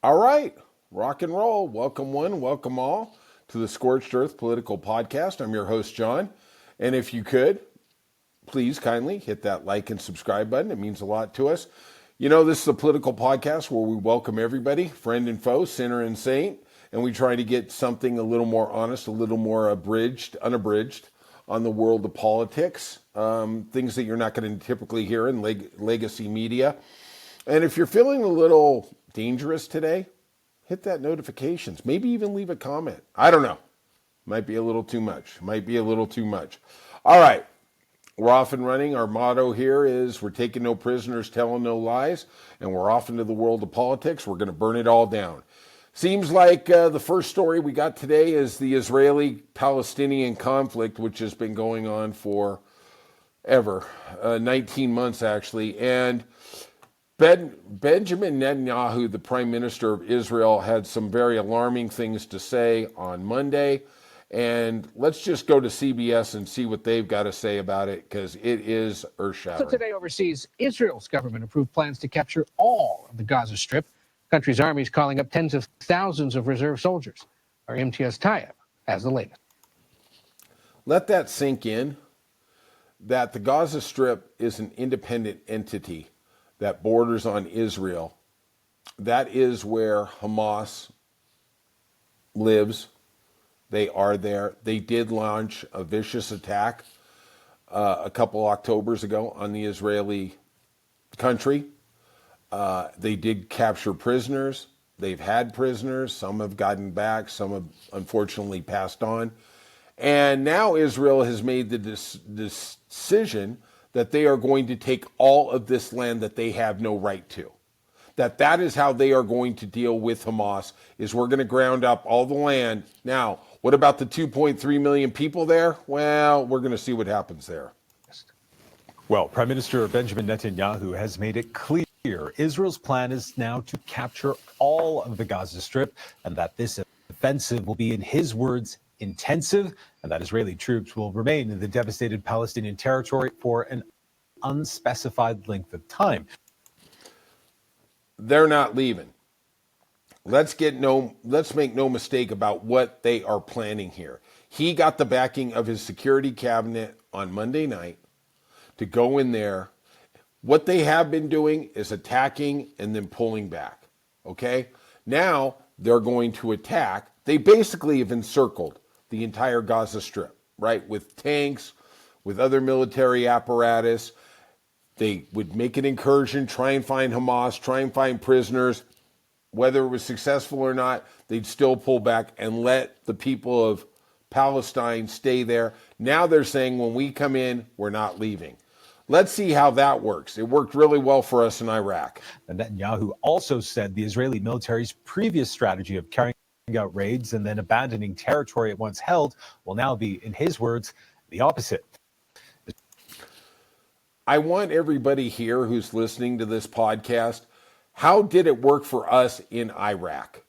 All right, rock and roll. Welcome one, welcome all to the Scorched Earth Political Podcast. I'm your host, John. And if you could, please kindly hit that like and subscribe button. It means a lot to us. You know, this is a political podcast where we welcome everybody, friend and foe, sinner and saint, and we try to get something a little more honest, a little more unabridged on the world of politics, things that you're not going to typically hear in legacy media. And if you're feeling a little dangerous today, hit that notifications. Maybe even leave a comment. I don't know. Might be a little too much. All right. We're off and running. Our motto here is we're taking no prisoners, telling no lies, and we're off into the world of politics. We're going to burn it all down. Seems like the first story we got today is the Israeli-Palestinian conflict, which has been going on for ever, 19 months actually. And Benjamin Netanyahu, the Prime Minister of Israel, had some very alarming things to say on Monday. And let's just go to CBS and see what they've got to say about it, because it is earth-shattering. So today overseas, Israel's government approved plans to capture all of the Gaza Strip. The country's army is calling up tens of thousands of reserve soldiers. Our MTS Tarrio has the latest. Let that sink in, that the Gaza Strip is an independent entity that borders on Israel. That is where Hamas lives. They are there. They did launch a vicious attack a couple Octobers ago on the Israeli country. They did capture prisoners. They've had prisoners. Some have gotten back. Some have unfortunately passed on. And now Israel has made the decision that they are going to take all of this land that they have no right to. That is how they are going to deal with Hamas, is we're going to ground up all the land. Now, what about the 2.3 million people there? Well, we're going to see what happens there. Well, Prime Minister Benjamin Netanyahu has made it clear Israel's plan is now to capture all of the Gaza Strip, and that this offensive will be, in his words, intensive, and that Israeli troops will remain in the devastated Palestinian territory for an unspecified length of time. They're not leaving. Let's make no mistake about what they are planning here. He got the backing of his security cabinet on Monday night to go in there. What they have been doing is attacking and then pulling back. Okay? Now they're going to attack. They basically have encircled the entire Gaza Strip, right? With tanks, with other military apparatus. They would make an incursion, try and find Hamas, try and find prisoners. Whether it was successful or not, they'd still pull back and let the people of Palestine stay there. Now they're saying, when we come in, we're not leaving. Let's see how that works. It worked really well for us in Iraq. And Netanyahu also said the Israeli military's previous strategy of carrying out raids and then abandoning territory it once held will now be, in his words, the opposite. I want everybody here who's listening to this podcast, how did it work for us in Iraq?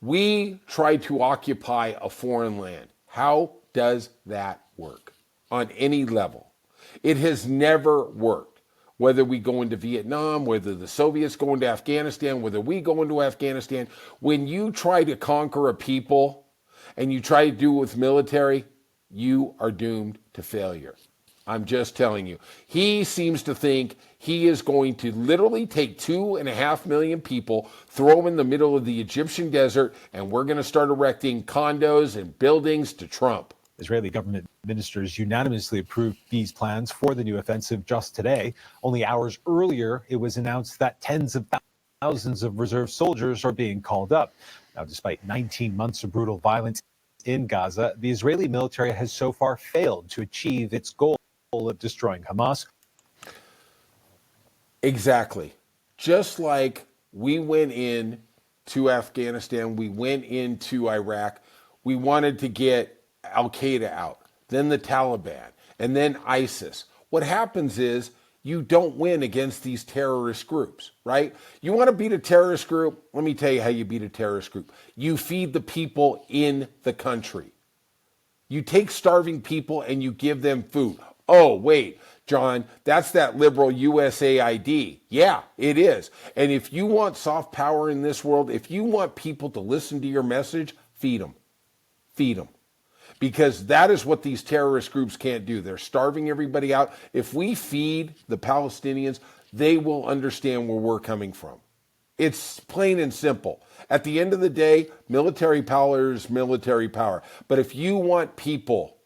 We tried to occupy a foreign land. How does that work on any level? It has never worked. Whether we go into Vietnam, whether the Soviets go into Afghanistan, whether we go into Afghanistan, when you try to conquer a people and you try to do it with military, you are doomed to failure. I'm just telling you. He seems to think he is going to literally take 2.5 million people, throw them in the middle of the Egyptian desert, and we're going to start erecting condos and buildings to Trump. Israeli government ministers unanimously approved these plans for the new offensive just today. Only hours earlier, it was announced that tens of thousands of reserve soldiers are being called up. Now, despite 19 months of brutal violence in Gaza, the Israeli military has so far failed to achieve its goal of destroying Hamas. Exactly. Just like we went in to Afghanistan, we went into Iraq, we wanted to get Al-Qaeda out, then the Taliban, and then ISIS. What happens is you don't win against these terrorist groups, right? You want to beat a terrorist group? Let me tell you how you beat a terrorist group. You feed the people in the country. You take starving people and you give them food. Oh, wait, John, that's that liberal USAID. Yeah, it is. And if you want soft power in this world, if you want people to listen to your message, feed them. Feed them. Because that is what these terrorist groups can't do. They're starving everybody out. If we feed the Palestinians, they will understand where we're coming from. It's plain and simple. At the end of the day, military power is military power. But if you want people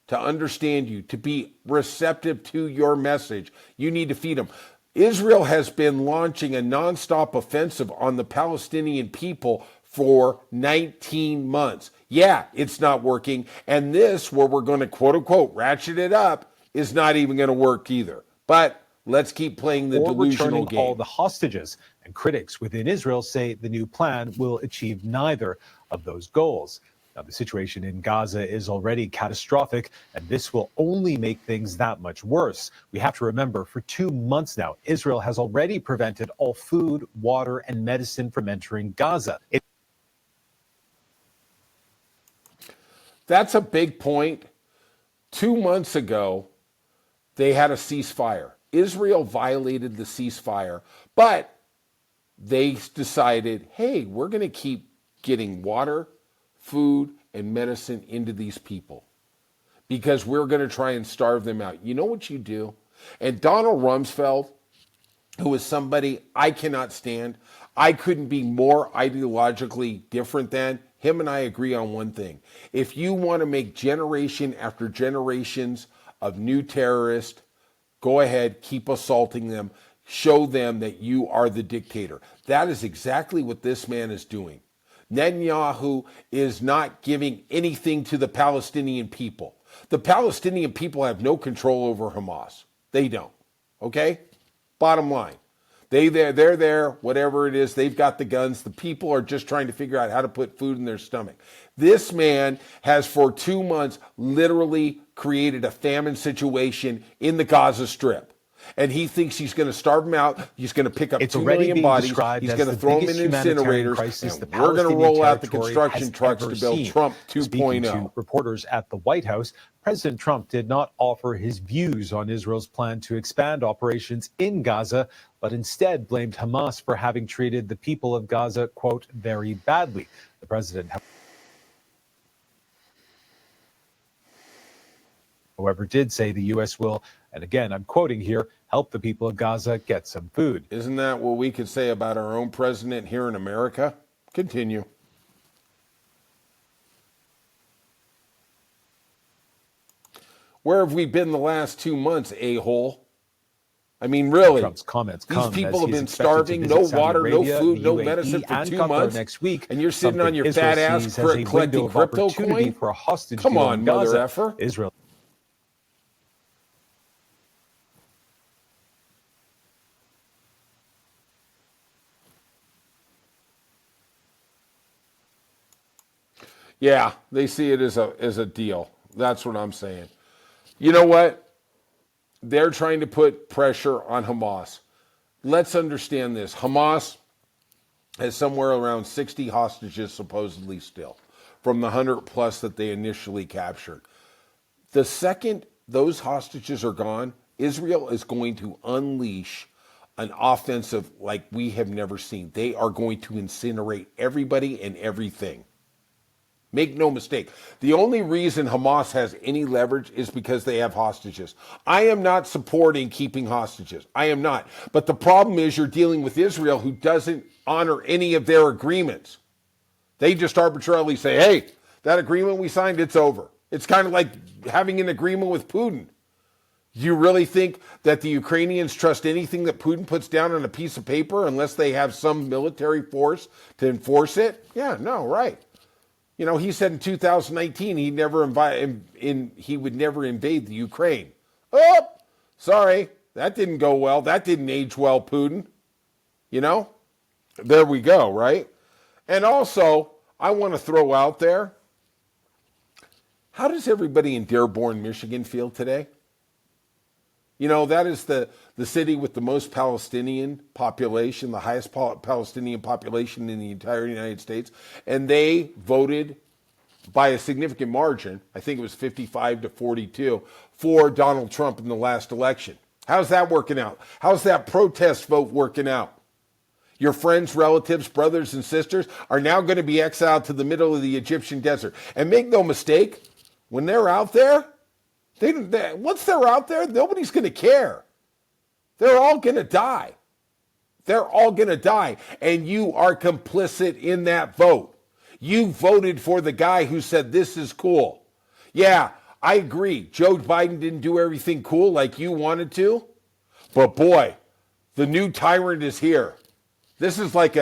to understand you, to be receptive to your message, you need to feed them. Israel has been launching a nonstop offensive on the Palestinian people for 19 months. Yeah, it's not working. And this, where we're going to quote unquote ratchet it up, is not even going to work either. But let's keep playing the delusional returning game. all the hostages. And critics within Israel say the new plan will achieve neither of those goals. Now, the situation in Gaza is already catastrophic, and this will only make things that much worse. We have to remember, for 2 months now, Israel has already prevented all food, water, and medicine from entering Gaza. That's a big point. 2 months ago, they had a ceasefire. Israel violated the ceasefire, but they decided, hey, we're going to keep getting water, food, and medicine into these people because we're going to try and starve them out. You know what you do? And Donald Rumsfeld, who is somebody I cannot stand, I couldn't be more ideologically different than him, and I agree on one thing. If you want to make generation after generations of new terrorists, go ahead, keep assaulting them, show them that you are the dictator. That is exactly what this man is doing. Netanyahu is not giving anything to the Palestinian people. The Palestinian people have no control over Hamas. They don't. Okay? Bottom line. They're there, whatever it is, they've got the guns. The people are just trying to figure out how to put food in their stomach. This man has for 2 months literally created a famine situation in the Gaza Strip. And he thinks he's going to starve them out. He's going to pick up 2 million bodies. He's going to throw them in incinerators. And we're going to roll out the construction trucks to build Trump 2.0. Speaking to reporters at the White House, President Trump did not offer his views on Israel's plan to expand operations in Gaza, but instead blamed Hamas for having treated the people of Gaza, quote, very badly. The president, however, did say the U.S. will, and again, I'm quoting here, help the people of Gaza get some food. Isn't that what we could say about our own president here in America? Continue. Where have we been the last 2 months, a-hole? I mean, really, Trump's comments these come people as have he's been expected starving, to no visit Saudi water, Arabia, no food, the no UAE, medicine for and 2 Qatar months, next week, and you're sitting on your Israel fat ass sees as a collecting window of crypto opportunity coin? for a hostage Come deal on, in mother Gaza. effer. Israel. Yeah, they see it as a deal. That's what I'm saying. You know what? They're trying to put pressure on Hamas. Let's understand this. Hamas has somewhere around 60 hostages supposedly still from the 100 plus that they initially captured. The second those hostages are gone, Israel is going to unleash an offensive like we have never seen. They are going to incinerate everybody and everything. Make no mistake. The only reason Hamas has any leverage is because they have hostages. I am not supporting keeping hostages. I am not. But the problem is you're dealing with Israel, who doesn't honor any of their agreements. They just arbitrarily say, hey, that agreement we signed, it's over. It's kind of like having an agreement with Putin. Do you really think that the Ukrainians trust anything that Putin puts down on a piece of paper unless they have some military force to enforce it? Yeah, no, right. You know, he said in 2019 he would never invade the Ukraine. Oh, sorry, that didn't go well. That didn't age well, Putin. You know, there we go, right? And also, I want to throw out there, how does everybody in Dearborn, Michigan feel today? You know, that is the city with the most Palestinian population, the highest Palestinian population in the entire United States. And they voted by a significant margin. I think it was 55 to 42 for Donald Trump in the last election. How's that working out? How's that protest vote working out? Your friends, relatives, brothers, and sisters are now going to be exiled to the middle of the Egyptian desert. And make no mistake, when they're out there, once they're out there, nobody's going to care. They're all going to die. They're all going to die. And you are complicit in that vote. You voted for the guy who said this is cool. Yeah, I agree. Joe Biden didn't do everything cool like you wanted to. But boy, the new tyrant is here. This is like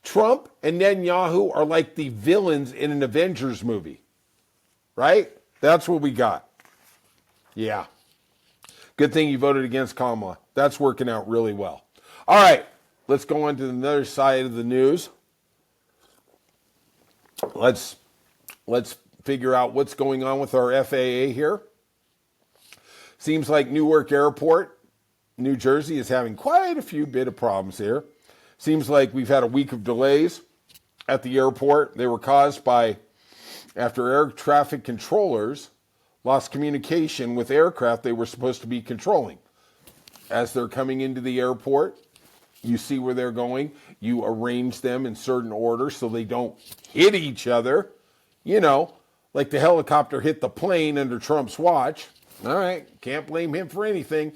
Trump and Netanyahu are like the villains in an Avengers movie. Right? That's what we got. Yeah. Good thing you voted against Kamala. That's working out really well. All right. Let's go on to another side of the news. Let's figure out what's going on with our FAA here. Seems like Newark Airport, New Jersey, is having quite a few bit of problems here. Seems like we've had a week of delays at the airport. They were caused by after air traffic controllers lost communication with aircraft they were supposed to be controlling. As they're coming into the airport, you see where they're going. You arrange them in certain order so they don't hit each other. You know, like the helicopter hit the plane under Trump's watch. All right, can't blame him for anything.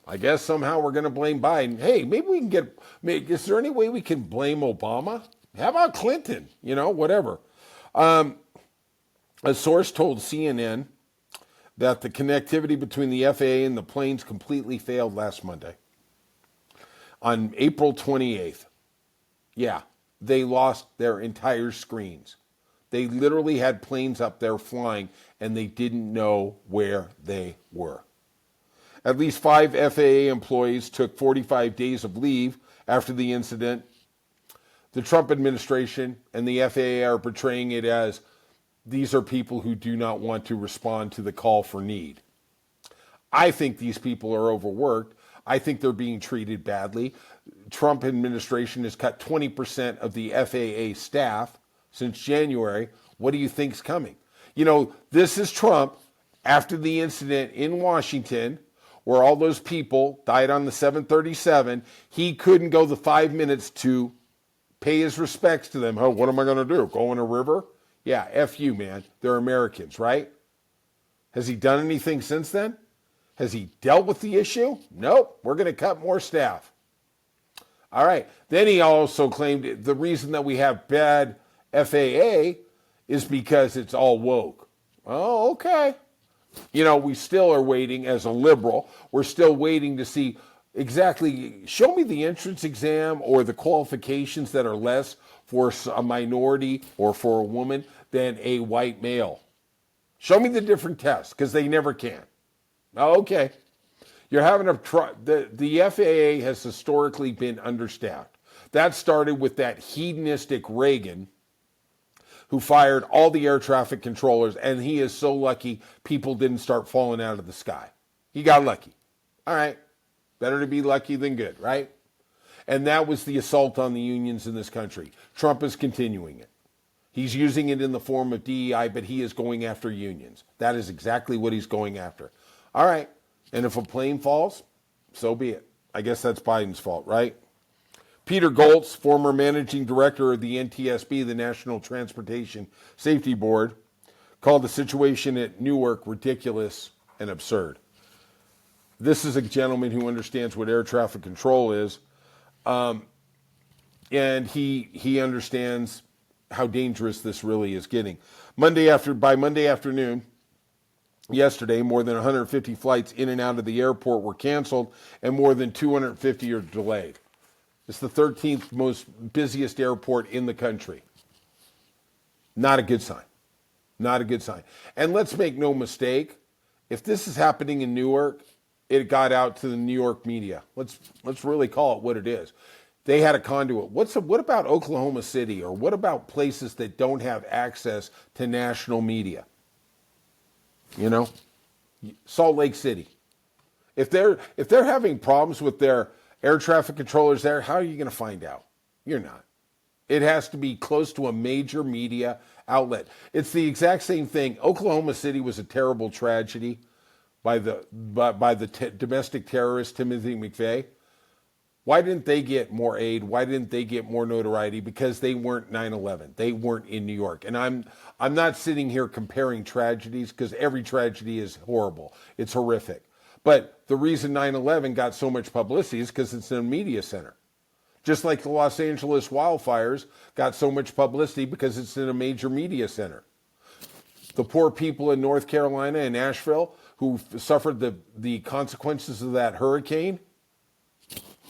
I guess somehow we're going to blame Biden. Hey, maybe we can is there any way we can blame Obama? How about Clinton? You know, whatever. A source told CNN that the connectivity between the FAA and the planes completely failed last Monday. On April 28th. Yeah, they lost their entire screens. They literally had planes up there flying and they didn't know where they were. At least 5 FAA employees took 45 days of leave after the incident. The Trump administration and the FAA are portraying it as these are people who do not want to respond to the call for need. I think these people are overworked. I think they're being treated badly. Trump administration has cut 20% of the FAA staff since January. What do you think's coming? You know, this is Trump after the incident in Washington where all those people died on the 737. He couldn't go the 5 minutes to pay his respects to them. Oh, what am I going to do? Go in a river? Yeah, F you, man. They're Americans, right? Has he done anything since then? Has he dealt with the issue? Nope. We're going to cut more staff. All right. Then he also claimed the reason that we have bad FAA is because it's all woke. Oh, okay. You know, we still are waiting as a liberal. We're still waiting to see exactly, show me the entrance exam or the qualifications that are less for a minority or for a woman than a white male. Show me the different tests, because they never can. Okay. You're having the FAA has historically been understaffed. That started with that hedonistic Reagan who fired all the air traffic controllers, and he is so lucky people didn't start falling out of the sky. He got lucky. All right. Better to be lucky than good, right? And that was the assault on the unions in this country. Trump is continuing it. He's using it in the form of DEI, but he is going after unions. That is exactly what he's going after. All right. And if a plane falls, so be it. I guess that's Biden's fault, right? Peter Goltz, former managing director of the NTSB, the National Transportation Safety Board, called the situation at Newark ridiculous and absurd. This is a gentleman who understands what air traffic control is, and he understands how dangerous this really is getting. By Monday afternoon, yesterday, more than 150 flights in and out of the airport were canceled, and more than 250 are delayed. It's the 13th most busiest airport in the country. Not a good sign. Not a good sign. And let's make no mistake, if this is happening in Newark, it got out to the New York media. Let's really call it what it is. They had a conduit. What about Oklahoma City, or what about places that don't have access to national media? You know, Salt Lake City. If they're having problems with their air traffic controllers there, how are you going to find out? You're not. It has to be close to a major media outlet. It's the exact same thing. Oklahoma City was a terrible tragedy by the domestic terrorist Timothy McVeigh. Why didn't they get more aid? Why didn't they get more notoriety? Because they weren't 9/11. They weren't in New York. And I'm not sitting here comparing tragedies, because every tragedy is horrible. It's horrific. But the reason 9/11 got so much publicity is because it's in a media center. Just like the Los Angeles wildfires got so much publicity because it's in a major media center. The poor people in North Carolina and Asheville who suffered the consequences of that hurricane,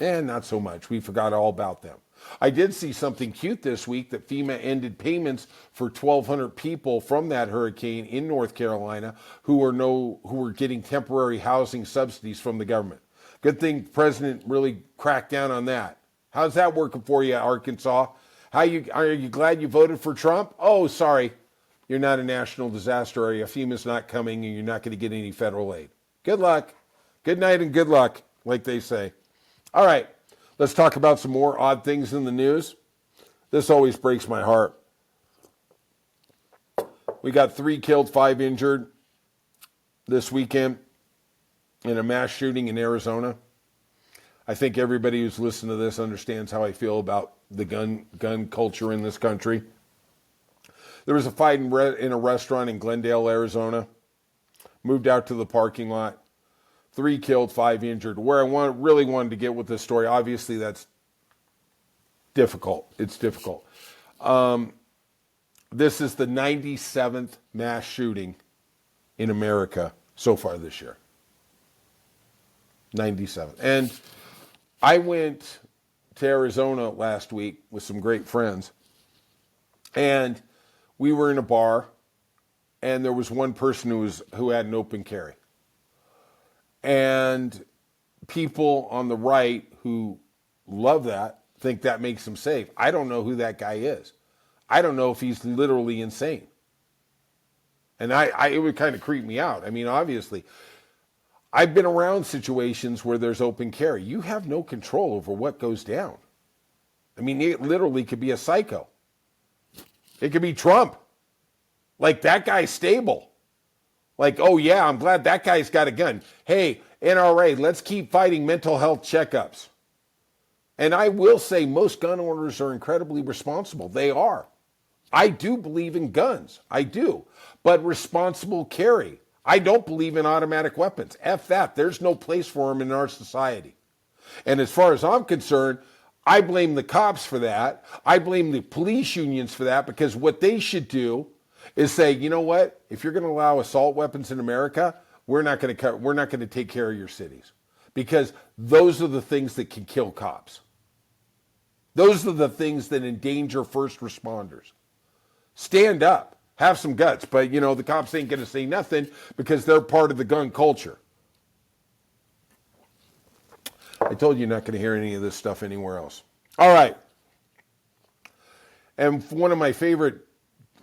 not so much. We forgot all about them. I did see something cute this week that FEMA ended payments for 1,200 people from that hurricane in North Carolina who were getting temporary housing subsidies from the government. Good thing the president really cracked down on that. How's that working for you, Arkansas? Are you glad you voted for Trump? Oh, sorry. You're not a national disaster area. FEMA's not coming and you're not going to get any federal aid. Good luck. Good night and good luck, like they say. All right, let's talk about some more odd things in the news. This always breaks my heart. We got 3 killed, 5 injured this weekend in a mass shooting in Arizona. I think everybody who's listened to this understands how I feel about the gun culture in this country. There was a fight in a restaurant in Glendale, Arizona. Moved out to the parking lot. 3 killed, 5 injured. Where I really wanted to get with this story, obviously that's difficult. It's difficult. This is the 97th mass shooting in America so far this year. 97. And I went to Arizona last week with some great friends, and we were in a bar, and there was one person who had an open carry. And people on the right who love that think that makes them safe. I don't know who that guy is. I don't know if he's literally insane. And it would kind of creep me out. I mean, obviously, I've been around situations where there's open carry. You have no control over what goes down. I mean, it literally could be a psycho. It could be Trump. Like, that guy's stable. Like, oh yeah, I'm glad that guy's got a gun. Hey, NRA, let's keep fighting mental health checkups. And I will say most gun owners are incredibly responsible. They are. I do believe in guns. I do. But responsible carry. I don't believe in automatic weapons. F that. There's no place for them in our society. And as far as I'm concerned, I blame the cops for that. I blame the police unions for that, because what they should do is say, you know what? If you're going to allow assault weapons in America, we're not going to take care of your cities, because those are the things that can kill cops. Those are the things that endanger first responders. Stand up. Have some guts, but the cops ain't going to say nothing because they're part of the gun culture. I told you you're not going to hear any of this stuff anywhere else. All right. And one of my favorite,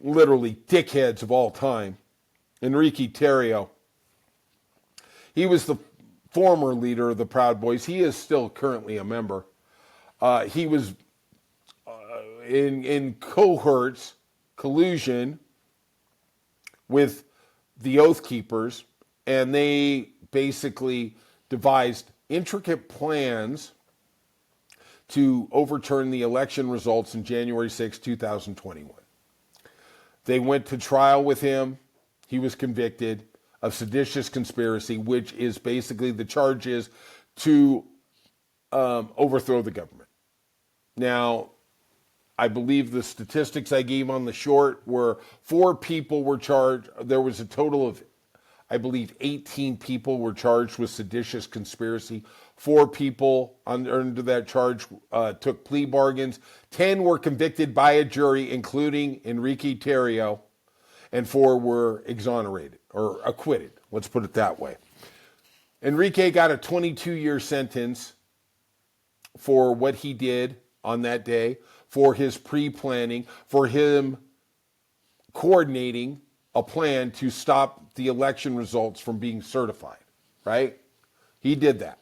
literally, dickheads of all time, Enrique Tarrio. He was the former leader of the Proud Boys. He is still currently a member. He was in collusion with the Oath Keepers, and they basically devised intricate plans to overturn the election results in January 6, 2021. They went to trial with him. He was convicted of seditious conspiracy, which is basically the charges to overthrow the government. Now, I believe the statistics I gave on the short were 4 people were charged. There was a total of, I believe, 18 people were charged with seditious conspiracy. 4 people under that charge took plea bargains. 10 were convicted by a jury, including Enrique Tarrio, and 4 were exonerated or acquitted. Let's put it that way. Enrique got a 22-year sentence for what he did on that day, for his pre-planning, for him coordinating a plan to stop the election results from being certified, right? He did that.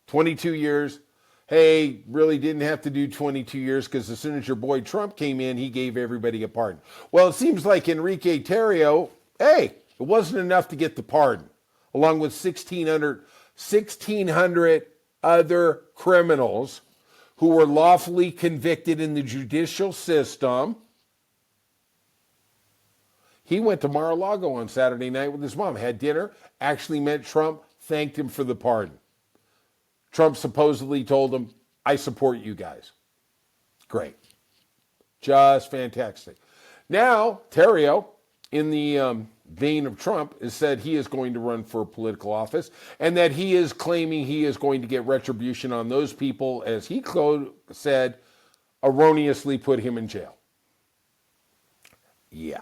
22 years, hey, really didn't have to do 22 years because as soon as your boy Trump came in, he gave everybody a pardon. Well, it seems like Enrique Tarrio, hey, it wasn't enough to get the pardon, along with 1,600 other criminals who were lawfully convicted in the judicial system. He went to Mar-a-Lago on Saturday night with his mom, had dinner, actually met Trump, thanked him for the pardon. Trump supposedly told him, I support you guys. Great. Just fantastic. Now, Tarrio, in the vein of Trump, has said he is going to run for political office and that he is claiming he is going to get retribution on those people, as he said, erroneously put him in jail. Yeah.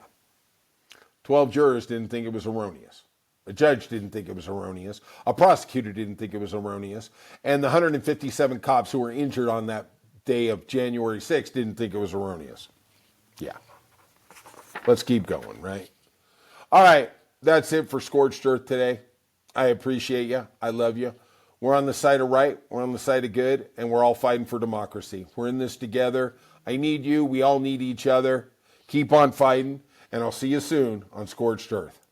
12 jurors didn't think it was erroneous. A judge didn't think it was erroneous. A prosecutor didn't think it was erroneous. And the 157 cops who were injured on that day of January 6th didn't think it was erroneous. Yeah. Let's keep going, right? All right. That's it for Scorched Earth today. I appreciate you. I love you. We're on the side of right. We're on the side of good. And we're all fighting for democracy. We're in this together. I need you. We all need each other. Keep on fighting. And I'll see you soon on Scorched Earth.